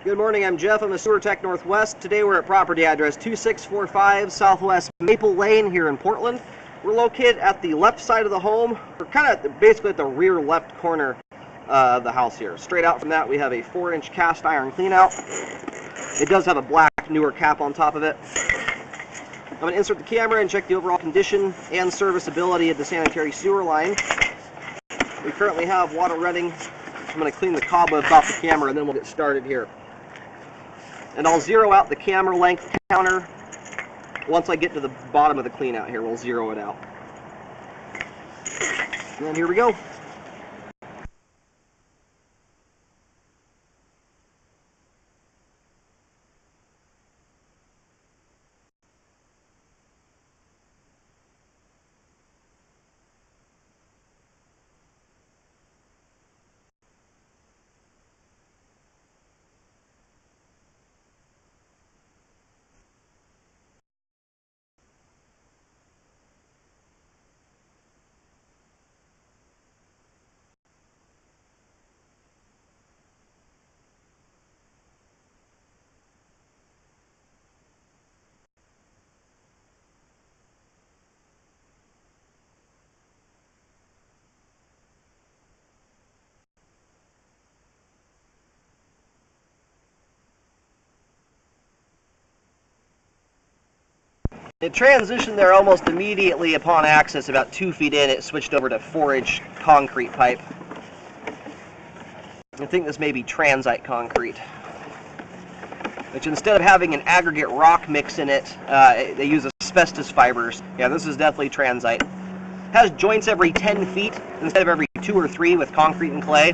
Good morning, I'm Jeff. I'm a Sewer Tech Northwest. Today we're at property address 2645 Southwest Maple Lane here in Portland. We're located at the left side of the home. We're kind of basically at the rear left corner of the house here. Straight out from that we have a 4-inch cast iron cleanout. It does have a black newer cap on top of it. I'm going to insert the camera and check the overall condition and serviceability of the sanitary sewer line. We currently have water running. I'm going to clean the cobwebs off the camera and then we'll get started here. And I'll zero out the camera length counter once I get to the bottom of the clean out here. We'll zero it out. And here we go. It transitioned there almost immediately upon access. About 2 feet in, it switched over to 4-inch concrete pipe. I think this may be transite concrete, which instead of having an aggregate rock mix in it, they use asbestos fibers. Yeah, this is definitely transite. Has joints every 10 feet instead of every 2 or 3 with concrete and clay.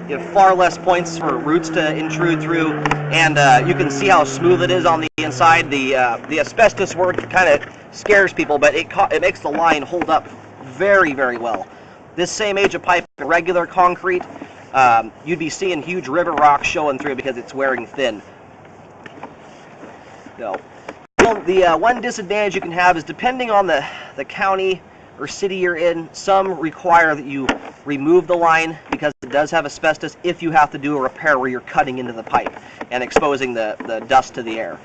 You have far less points for roots to intrude through, and you can see how smooth it is on the inside. The asbestos work kind of scares people, but it makes the line hold up very, very well. This same age of pipe, regular concrete, you'd be seeing huge river rocks showing through because it's wearing thin. So, the one disadvantage you can have is depending on the county or city you're in, some require that you remove the line because it does have asbestos if you have to do a repair where you're cutting into the pipe and exposing the dust to the air.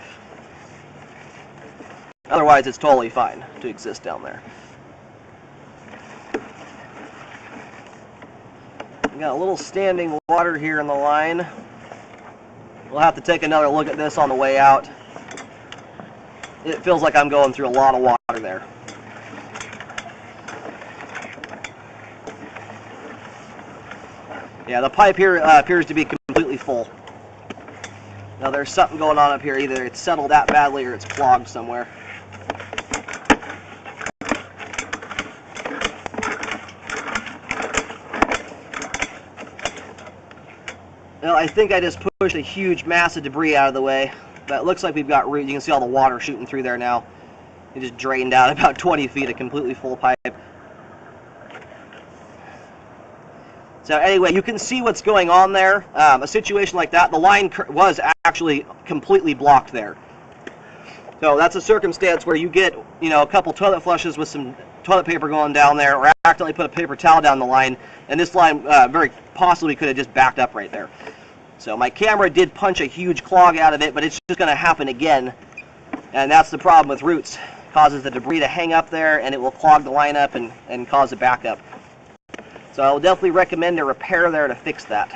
Otherwise, it's totally fine to exist down there. We got a little standing water here in the line. We'll have to take another look at this on the way out. It feels like I'm going through a lot of water there. Yeah, the pipe here appears to be completely full. Now there's something going on up here. Either it's settled that badly or it's clogged somewhere. Well, I think I just pushed a huge mass of debris out of the way. But it looks like we've got root. You can see all the water shooting through there now. It just drained out about 20 feet, a completely full pipe. So anyway, you can see what's going on there. A situation like that, the line was actually completely blocked there. So that's a circumstance where you get, a couple toilet flushes with some toilet paper going down there, or accidentally put a paper towel down the line, and this line very possibly could have just backed up right there. So my camera did punch a huge clog out of it, but it's just going to happen again, and that's the problem with roots. It causes the debris to hang up there, and it will clog the line up and cause a backup. So I will definitely recommend a repair there to fix that.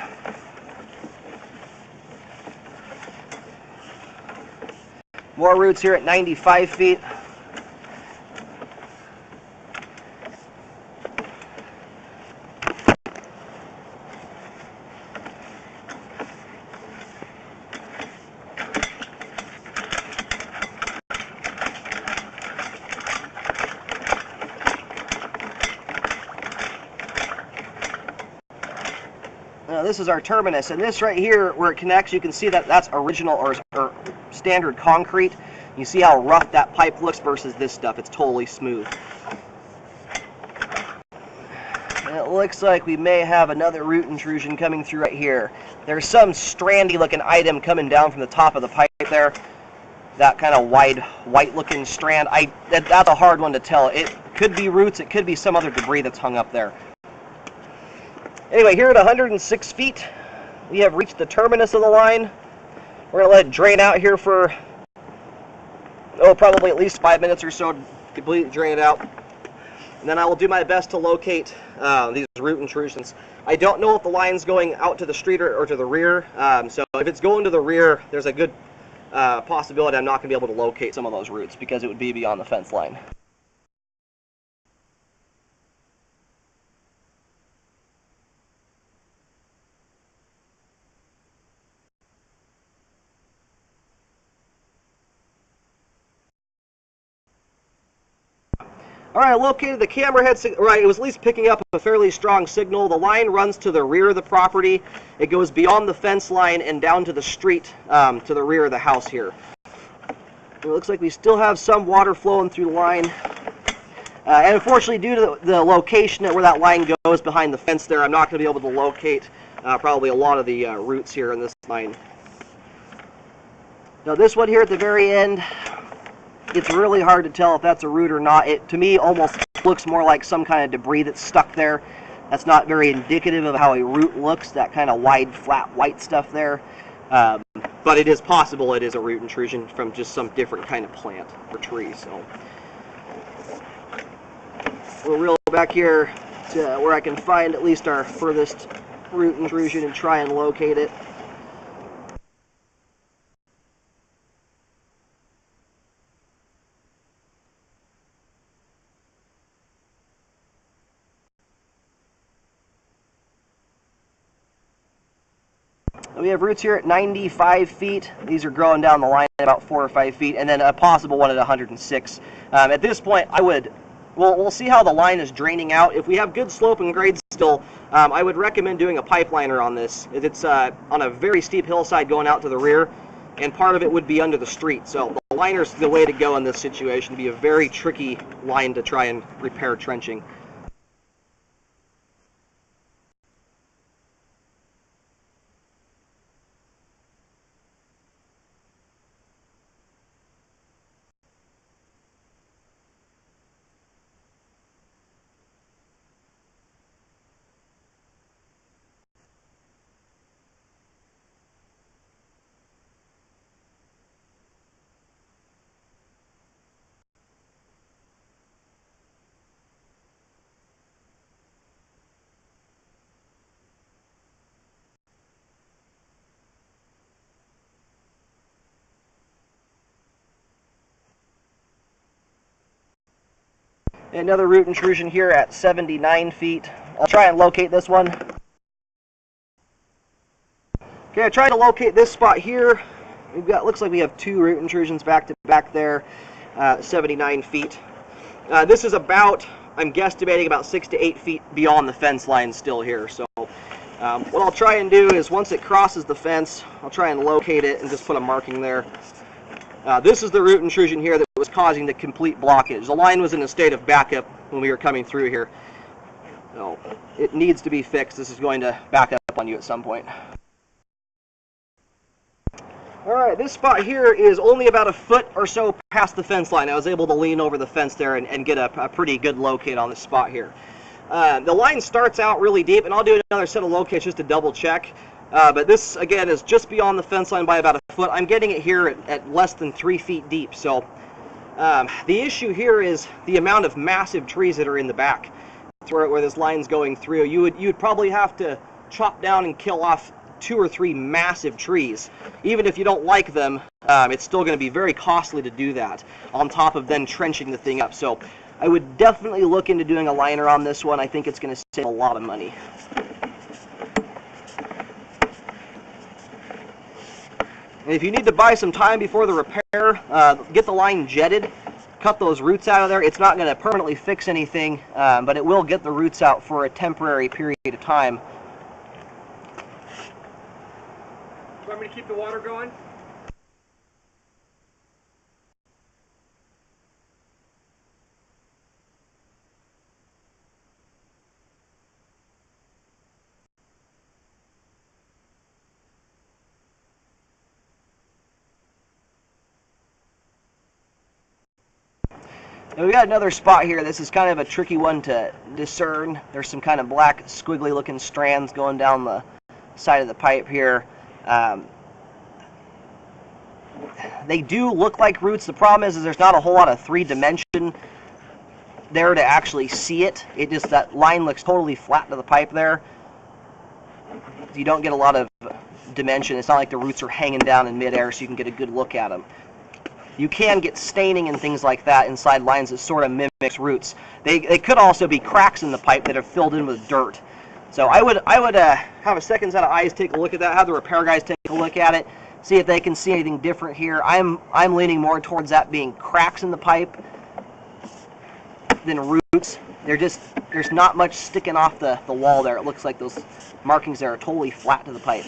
More roots here at 95 feet. This is our terminus, and this right here where it connects, you can see that that's original or standard concrete. You see how rough that pipe looks versus this stuff. It's totally smooth. And it looks like we may have another root intrusion coming through right here. There's some strandy looking item coming down from the top of the pipe there. That kind of wide white looking strand. That's a hard one to tell. It could be roots, it could be some other debris that's hung up there. Anyway, here at 106 feet, we have reached the terminus of the line. We're going to let it drain out here for, probably at least 5 minutes or so to completely drain it out. And then I will do my best to locate these root intrusions. I don't know if the line's going out to the street or to the rear, so if it's going to the rear, there's a good possibility I'm not going to be able to locate some of those roots because it would be beyond the fence line. All right, I located the camera head. Right, it was at least picking up a fairly strong signal. The line runs to the rear of the property. It goes beyond the fence line and down to the street, to the rear of the house here. It looks like we still have some water flowing through the line. And unfortunately, due to the location where that line goes behind the fence there, I'm not going to be able to locate probably a lot of the roots here in this line. Now this one here at the very end, it's really hard to tell if that's a root or not. It, to me, almost looks more like some kind of debris that's stuck there. That's not very indicative of how a root looks, that kind of wide, flat, white stuff there. But it is possible it is a root intrusion from just some different kind of plant or tree. So we'll reel back here to where I can find at least our furthest root intrusion and try and locate it. We have roots here at 95 feet. These are growing down the line at about 4 or 5 feet, and then a possible one at 106. At this point, we'll see how the line is draining out. If we have good slope and grade still, I would recommend doing a pipeliner on this. It's on a very steep hillside going out to the rear, and part of it would be under the street. So the liner's the way to go in this situation. It'd be a very tricky line to try and repair trenching. Another root intrusion here at 79 feet. I'll try and locate this one. Okay, I tried to locate this spot here. Looks like we have 2 root intrusions back to back there, 79 feet. This is about, I'm guesstimating, about 6 to 8 feet beyond the fence line still here. So what I'll try and do is once it crosses the fence, I'll try and locate it and just put a marking there. This is the root intrusion here that was causing the complete blockage. The line was in a state of backup when we were coming through here. So it needs to be fixed. This is going to back up on you at some point. Alright, this spot here is only about a foot or so past the fence line. I was able to lean over the fence there and get a pretty good locate on this spot here. The line starts out really deep, and I'll do another set of locates just to double check. But this, again, is just beyond the fence line by about a foot. I'm getting it here at less than 3 feet deep. So the issue here is the amount of massive trees that are in the back where this line's going through. You'd probably have to chop down and kill off 2 or 3 massive trees. Even if you don't like them, it's still going to be very costly to do that, on top of then trenching the thing up. So I would definitely look into doing a liner on this one. I think it's going to save a lot of money. And if you need to buy some time before the repair, get the line jetted, cut those roots out of there. It's not going to permanently fix anything, but it will get the roots out for a temporary period of time. You want me to keep the water going? And we got another spot here. This is kind of a tricky one to discern. There's some kind of black squiggly looking strands going down the side of the pipe here. They do look like roots. The problem is there's not a whole lot of three-dimension there to actually see it. It just, that line looks totally flat to the pipe there. You don't get a lot of dimension. It's not like the roots are hanging down in midair so you can get a good look at them. You can get staining and things like that inside lines that sort of mimics roots. They could also be cracks in the pipe that are filled in with dirt. So I would have a second set of eyes take a look at that, have the repair guys take a look at it, see if they can see anything different here. I'm leaning more towards that being cracks in the pipe than roots. There's not much sticking off the wall there. It looks like those markings there are totally flat to the pipe.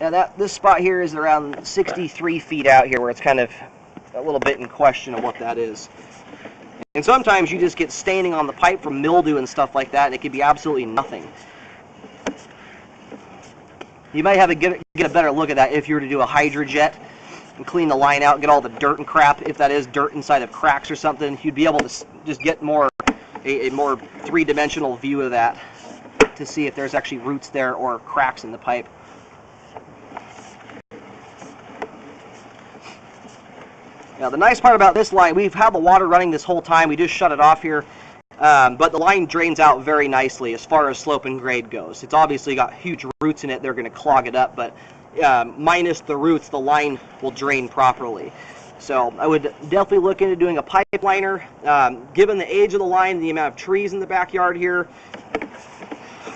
Now this spot here is around 63 feet out here, where it's kind of a little bit in question of what that is. And sometimes you just get staining on the pipe from mildew and stuff like that, and it could be absolutely nothing. You might have to get a better look at that if you were to do a hydrojet and clean the line out, get all the dirt and crap. If that is dirt inside of cracks or something, you'd be able to just get a more three-dimensional view of that to see if there's actually roots there or cracks in the pipe. Now the nice part about this line, we've had the water running this whole time. We just shut it off here, but the line drains out very nicely as far as slope and grade goes. It's obviously got huge roots in it. They're going to clog it up, but minus the roots, the line will drain properly. So I would definitely look into doing a pipe liner. Given the age of the line, the amount of trees in the backyard here,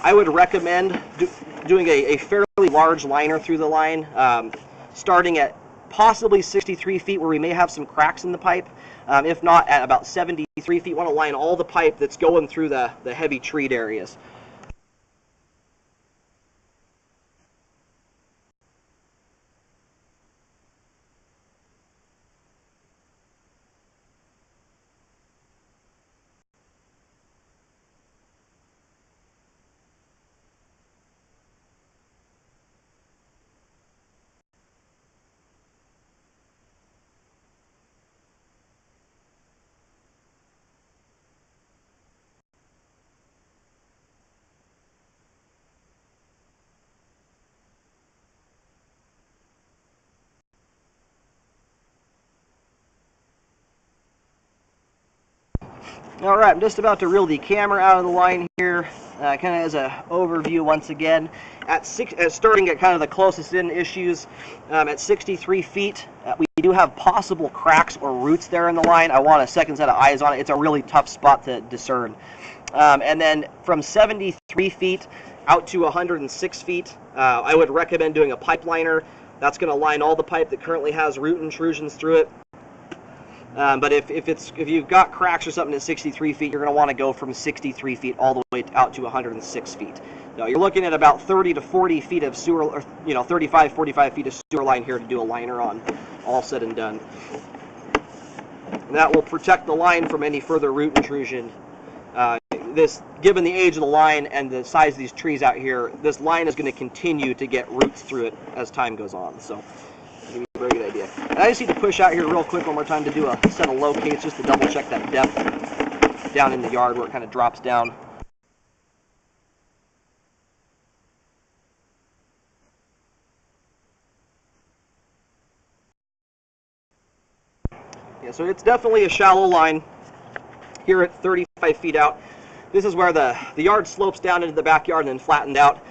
I would recommend doing a fairly large liner through the line, starting at possibly 63 feet where we may have some cracks in the pipe. If not, at about 73 feet, want to line all the pipe that's going through the heavy treed areas. Alright, I'm just about to reel the camera out of the line here, kind of as an overview once again. Starting at kind of the closest in issues, at 63 feet, we do have possible cracks or roots there in the line. I want a second set of eyes on it. It's a really tough spot to discern. And then from 73 feet out to 106 feet, I would recommend doing a pipe liner. That's going to line all the pipe that currently has root intrusions through it. But if you've got cracks or something at 63 feet, you're going to want to go from 63 feet all the way out to 106 feet. So you're looking at about 30 to 40 feet of sewer, or 35, 45 feet of sewer line here to do a liner on, all said and done. And that will protect the line from any further root intrusion. Given the age of the line and the size of these trees out here, this line is going to continue to get roots through it as time goes on. So. A very good idea. And I just need to push out here real quick one more time to do a set of locates just to double check that depth down in the yard where it kind of drops down. Yeah, so it's definitely a shallow line here at 35 feet out. This is where the yard slopes down into the backyard and then flattened out.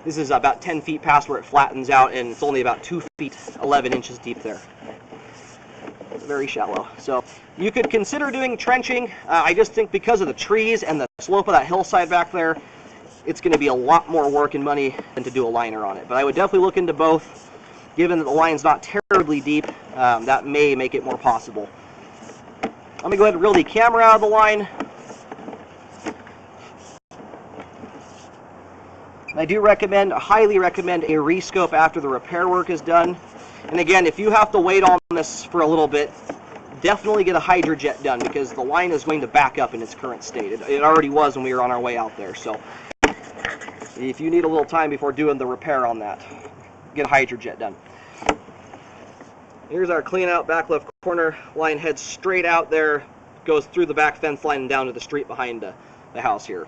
This is about 10 feet past where it flattens out, and it's only about 2 feet 11 inches deep there. It's very shallow. So you could consider doing trenching. I just think because of the trees and the slope of that hillside back there, it's going to be a lot more work and money than to do a liner on it. But I would definitely look into both. Given that the line's not terribly deep, that may make it more possible. Let me go ahead and reel the camera out of the line. I do highly recommend a rescope after the repair work is done. And again, if you have to wait on this for a little bit, definitely get a hydrojet done because the line is going to back up in its current state. It already was when we were on our way out there. So if you need a little time before doing the repair on that, get a hydrojet done. Here's our clean out back left corner. Line heads straight out there, goes through the back fence line and down to the street behind the house here.